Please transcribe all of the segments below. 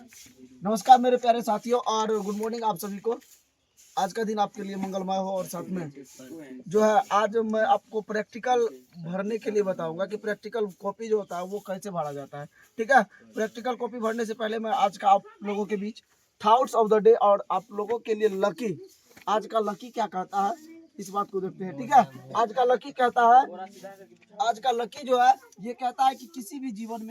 नमस्कार मेरे प्यारे साथियों और गुड मॉर्निंग आप सभी को। आज का दिन आपके लिए मंगलमय हो और साथ में जो है आज मैं आपको प्रैक्टिकल भरने के लिए बताऊंगा कि प्रैक्टिकल कॉपी जो होता है वो कैसे भरा जाता है। ठीक है, प्रैक्टिकल कॉपी भरने से पहले मैं आज का आप लोगों के बीच थॉट्स ऑफ द डे और आप लोगों के लिए लकी, आज का लकी क्या कहता है इस बात को देखते हैं। ठीक है, आज का लकी कहता है, आज का लकी जो है ये कहता है कि किसी भी जीवन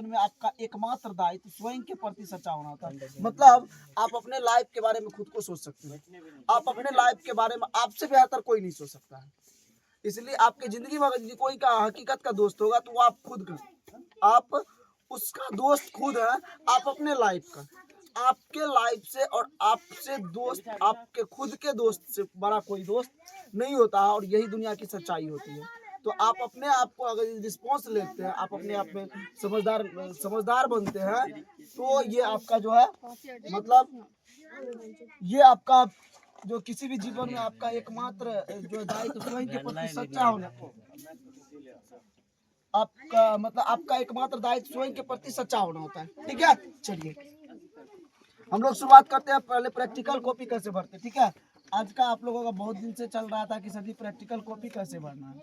में आपका एकमात्र दायित्व स्वयं के प्रति सच्चा होना होता है। मतलब आप अपने लाइफ के बारे में खुद को सोच सकते हैं, आप अपने लाइफ के बारे में आपसे बेहतर कोई नहीं सोच सकता है। इसलिए आपकी जिंदगी में अगर कोई का हकीकत का दोस्त होगा तो वो आप खुद का, आप उसका दोस्त खुद है। आप अपने लाइफ का, आपके लाइफ से और आपसे दोस्त, आपके खुद के दोस्त से बड़ा कोई दोस्त नहीं होता है और यही दुनिया की सच्चाई होती है। तो आप अपने आप को अगर रिस्पॉन्स लेते हैं, आप अपने आप में समझदार बनते हैं तो ये आपका जो है मतलब ये आपका जो किसी भी जीवन में आपका एकमात्र जो दायित्व स्वयं के प्रति सच्चा होना, आपका मतलब आपका एकमात्र दायित्व स्वयं के प्रति सच्चा होना होता है। ठीक है, चलिए हम लोग शुरुआत करते हैं। पहले प्रैक्टिकल कॉपी कैसे भरते हैं। ठीक है, आज का आप लोगों का बहुत दिन से चल रहा था कि सभी प्रैक्टिकल कॉपी कैसे भरना है।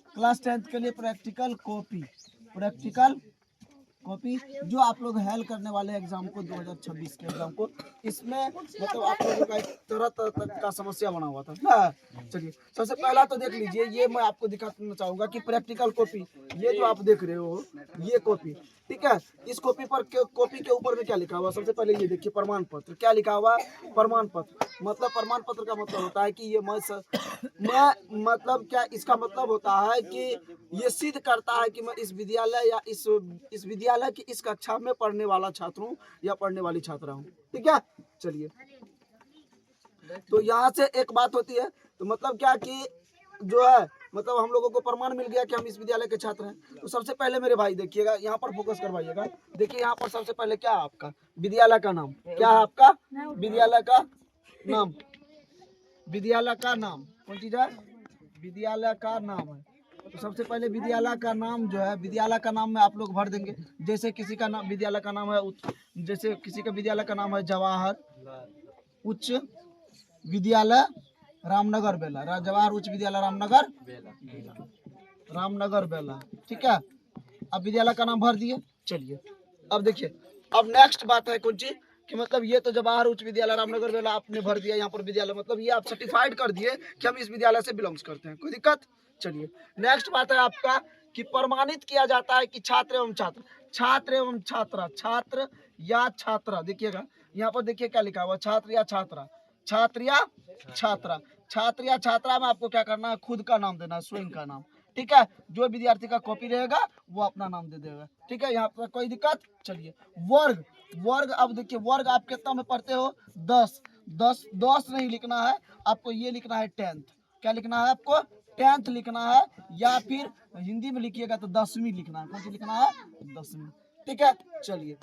क्लास 10th के लिए प्रैक्टिकल कॉपी जो आप लोग हेल करने वाले एग्जाम को 2026 के एग्जाम को, इसमें मतलब आप लोगों का एक तरह का समस्या बना हुआ था ना। चलिए सबसे पहला तो देख लीजिए, ये मैं आपको दिखाना चाहूंगा कि प्रैक्टिकल कॉपी, ये जो आप देख रहे हो ये कॉपी, ठीक है, इस कॉपी पर कॉपी के ऊपर में क्या लिखा हुआ। सबसे पहले ये देखिए प्रमाण पत्र, क्या लिखा हुआ प्रमाण पत्र। मतलब प्रमाण पत्र का मतलब होता है कि ये मैं मतलब क्या इसका मतलब होता है कि ये सिद्ध करता है कि मैं इस विद्यालय या इस विद्यालय की इस कक्षा में पढ़ने वाला छात्र हूँ या पढ़ने वाली छात्रा हूँ। ठीक है, चलिए तो यहाँ से एक बात होती है, तो मतलब क्या कि जो है मतलब हम लोगों को प्रमाण मिल गया कि हम इस विद्यालय के छात्र हैं। तो सबसे पहले मेरे भाई देखिएगा, यहाँ पर फोकस करवाइएगा। देखिए यहाँ पर सबसे पहले क्या है आपका विद्यालय का नाम, क्या है आपका विद्यालय का नाम, विद्यालय का नाम कौन चीज है, विद्यालय का नाम है। तो सबसे पहले विद्यालय का नाम जो है, विद्यालय का नाम में आप लोग भर देंगे। जैसे किसी का नाम विद्यालय का नाम है जैसे किसी का विद्यालय का नाम है जवाहर उच्च विद्यालय रामनगर बेला, जवाहर उच्च विद्यालय रामनगर बेला। ठीक है, अब विद्यालय का नाम भर दिए। चलिए अब देखिए, अब नेक्स्ट बात है कौन सी कि मतलब ये तो जवाहर उच्च विद्यालय रामनगर बेला आपने भर दिया, यहाँ पर विद्यालय मतलब ये आप सर्टिफाइड कर दिए कि हम इस विद्यालय से बिलोंग्स करते हैं, कोई दिक्कत। चलिए नेक्स्ट बात है आपका कि प्रमाणित किया जाता है कि छात्र एवं छात्रा, छात्र या छात्रा, देखिएगा यहाँ पर देखिए क्या लिखा हुआ, छात्र या छात्रा, छात्र या छात्रा में आपको क्या करना है, खुद का नाम देना है, स्वयं का नाम। ठीक है, जो विद्यार्थी का कॉपी रहेगा वो अपना नाम दे देगा। ठीक है, यहाँ पर कोई दिक्कत। चलिए वर्ग अब देखिए, वर्ग आप कितना में पढ़ते हो, 10 नहीं लिखना है आपको, ये लिखना है 10th। क्या लिखना है आपको, 10th लिखना है, या फिर हिंदी में लिखिएगा तो 10वीं लिखना है। कौन सी लिखना है, 10वीं। ठीक है, चलिए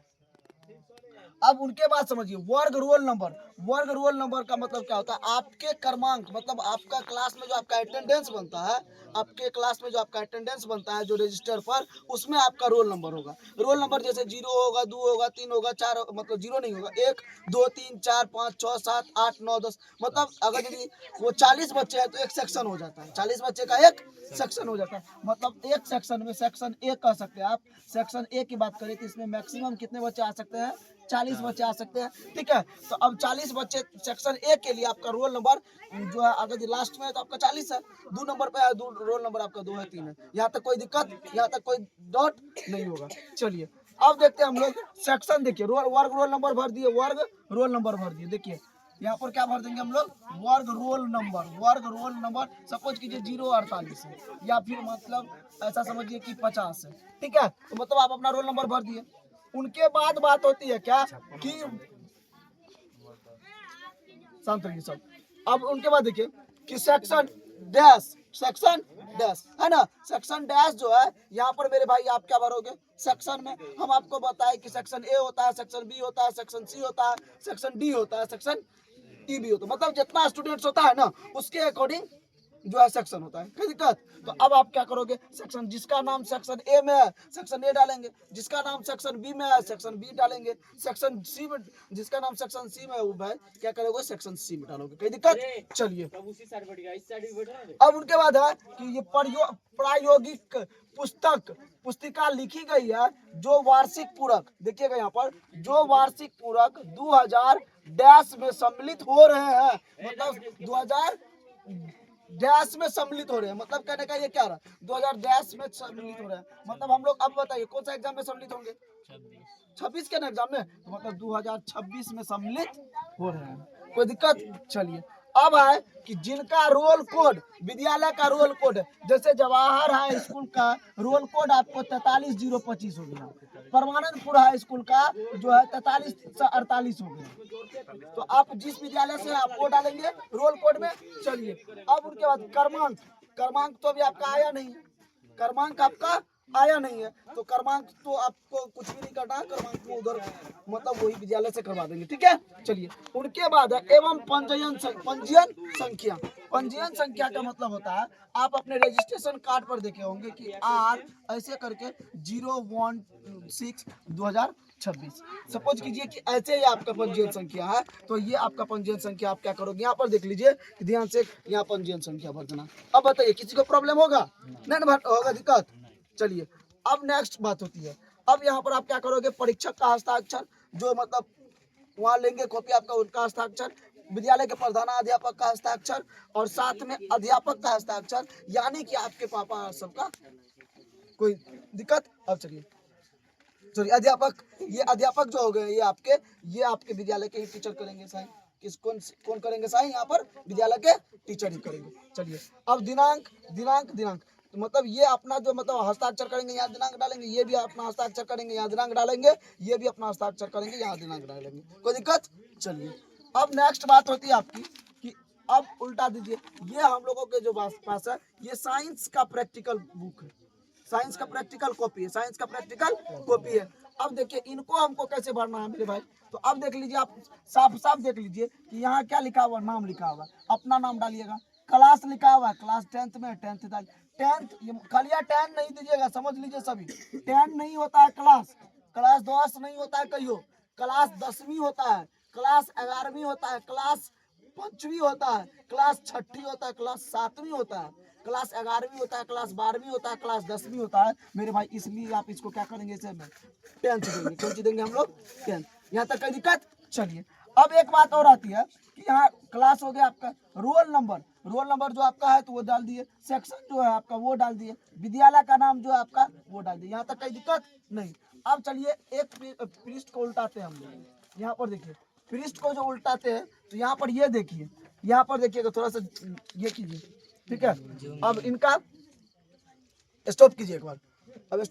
अब उनके बाद समझिए वर्ग रोल नंबर का मतलब क्या होता है, आपके क्रमांक, मतलब आपका क्लास में जो आपका अटेंडेंस बनता है, आपके क्लास में जो आपका अटेंडेंस बनता है जो रजिस्टर पर, उसमें आपका रोल नंबर होगा। रोल नंबर जैसे 0 होगा, 2 होगा, 3 होगा, 4 मतलब 0 नहीं होगा, 1 2 3 4 5 6 7 8 9 10, मतलब अगर यदि वो 40 बच्चे हैं तो एक सेक्शन हो जाता है, 40 बच्चे का एक सेक्शन हो जाता है। मतलब एक सेक्शन में सेक्शन ए कह सकते हैं आप। सेक्शन ए की बात करें तो इसमें मैक्सिमम कितने बच्चे आ सकते हैं, 40 बच्चे आ सकते हैं। ठीक है, तो अब 40 बच्चे सेक्शन ए के लिए आपका रोल नंबर जो है अगर लास्ट में है तो आपका 40 है, 2 नंबर पे है, रोल नंबर आपका 2 है, 3 है। यहाँ तक कोई दिक्कत, यहाँ तक कोई डॉट नहीं होगा। चलिए अब देखते हैं हम लोग सेक्शन, देखिए वर्ग रोल नंबर भर दिए, वर्ग रोल नंबर भर दिए। देखिए यहाँ पर क्या भर देंगे हम लोग, वर्ग रोल नंबर सपोज कीजिए 048 है, या फिर मतलब ऐसा समझिए कि 50 है। ठीक है, तो मतलब आप अपना रोल नंबर भर दिए। उनके बाद बात होती है क्या कि शांत रहिए सब। अब उनके बाद देखिए कि सेक्शन डैश है ना, सेक्शन डैश जो है यहाँ पर मेरे भाई आप क्या भरोगे, सेक्शन में हम आपको बताए कि सेक्शन ए होता है, सेक्शन बी होता है, सेक्शन सी होता है, सेक्शन डी होता है, सेक्शन ई भी होता है। मतलब जितना स्टूडेंट्स होता है ना उसके अकॉर्डिंग जो है सेक्शन होता है, कोई दिक्कत। तो अब आप क्या करोगे, सेक्शन जिसका नाम सेक्शन ए में है सेक्शन ए डालेंगे, जिसका नाम सेक्शन बी में है सेक्शन बी डालेंगे, सेक्शन सी में जिसका नाम सेक्शन सी में है वो भाई क्या करोगे, सेक्शन सी में डालोगे, कोई दिक्कत। चलिए अब उनके बाद है कि ये प्रायोगिक पुस्तिका लिखी गई है जो वार्षिक पूरक, देखिएगा यहाँ पर, जो वार्षिक पूरक 2000 डैश में सम्मिलित हो रहे हैं, मतलब 2000 डैश में सम्मिलित हो रहे हैं, मतलब कहने का ये क्या रहा, 2000 डैश में सम्मिलित हो रहे हैं, मतलब हम लोग अब बताइए कौन सा एग्जाम में सम्मिलित होंगे, 26 के ना एग्जाम में, तो मतलब 2026 में सम्मिलित हो रहे हैं, कोई दिक्कत। चलिए अब है कि जिनका रोल कोड, विद्यालय का रोल कोड, जैसे जवाहर हाई स्कूल का रोल कोड आपको 43025 हो गया, परमानंदपुर हाई स्कूल का जो है 4348 हो गया, तो आप जिस विद्यालय से आप वो डालेंगे रोल कोड में। चलिए अब उनके बाद क्रमांक, क्रमांक तो अभी आपका आया नहीं, क्रमांक आपका आया नहीं है, तो क्रमांक तो आपको कुछ भी नहीं करना है, क्रमांक को उधर मतलब वही विद्यालय से करवा देंगे, ठीक है। चलिए उनके बाद है एवं पंजीयन संख्या, पंजीयन संख्या का मतलब होता है, आप अपने रजिस्ट्रेशन कार्ड पर देखे होंगे कि आर ऐसे करके 016/2026, सपोज कीजिए कि ऐसे ही आपका पंजीयन संख्या है, तो ये आपका पंजीयन संख्या आप क्या करोगे, यहाँ पर देख लीजिए ध्यान से, यहाँ पंजीयन संख्या भर देना। अब बताइए किसी को प्रॉब्लम होगा, नहीं होगा दिक्कत। चलिए अब नेक्स्ट बात होती है, अब यहाँ पर आप क्या करोगे, परीक्षक का हस्ताक्षर, जो मतलब वहाँ लेंगे कॉपी आपका, उनका हस्ताक्षर, विद्यालय के प्रधानाध्यापक का हस्ताक्षर, और साथ में अध्यापक का हस्ताक्षर, यानी कि आपके पापा सबका, कोई दिक्कत। अब चलिए अध्यापक, ये अध्यापक जो हो गए ये आपके विद्यालय के ही टीचर करेंगे साइन, किस कौन करेंगे साइन, यहाँ पर विद्यालय के टीचर ही करेंगे। चलिए अब दिनांक, तो मतलब ये अपना जो मतलब हस्ताक्षर करेंगे यहाँ दिनांक डालेंगे, ये भी अपना हस्ताक्षर करेंगे यहाँ दिनांक डालेंगे, ये भी अपना हस्ताक्षर करेंगे यहाँ दिनांक डालेंगे, कोई दिक्कत। चलिए अब नेक्स्ट बात होती है आपकी कि अब उल्टा दीजिए, ये हम लोगों के जो पास है ये साइंस का प्रैक्टिकल बुक है, साइंस का प्रैक्टिकल कॉपी है, साइंस का प्रैक्टिकल कॉपी है। अब देखिए इनको हमको कैसे भरना है मेरे भाई, तो अब देख लीजिए आप साफ साफ देख लीजिए कि यहाँ क्या लिखा हुआ, नाम लिखा हुआ, अपना नाम डालिएगा, क्लास लिखा हुआ है, क्लास 10th में 10th डाल, 10th खाली 10 नहीं दीजिएगा, समझ लीजिए सभी, 10 नहीं होता है क्लास, क्लास 10 नहीं होता है, कहियो क्लास 10वीं होता है, क्लास 11वीं होता है, क्लास 5वीं होता है, क्लास 6ठी होता है, क्लास 7वीं होता है, क्लास 11वीं होता है, क्लास 12वीं होता है, क्लास 10वीं होता है मेरे भाई, इसलिए आप इसको क्या करेंगे, इसे 10th देंगे, कौन सी देंगे हम लोग, 10th। यहाँ तक कोई दिक्कत। चलिए अब एक बात और आती है कि यहाँ क्लास हो गया आपका, रोल नंबर जो आपका है तो वो डाल दिए, सेक्शन जो है आपका वो डाल दिए, विद्यालय का नाम जो है आपका वो डाल दिए, यहाँ तक कोई दिक्कत नहीं। अब चलिए एक पृष्ठ को उल्टाते हैं हम लोग, यहाँ पर देखिए पृष्ठ को जो उल्टाते हैं तो यहाँ पर ये देखिए, यहाँ पर देखिएगा थोड़ा सा ये कीजिए, ठीक है। अब इनका स्टॉप कीजिए एक बार, अब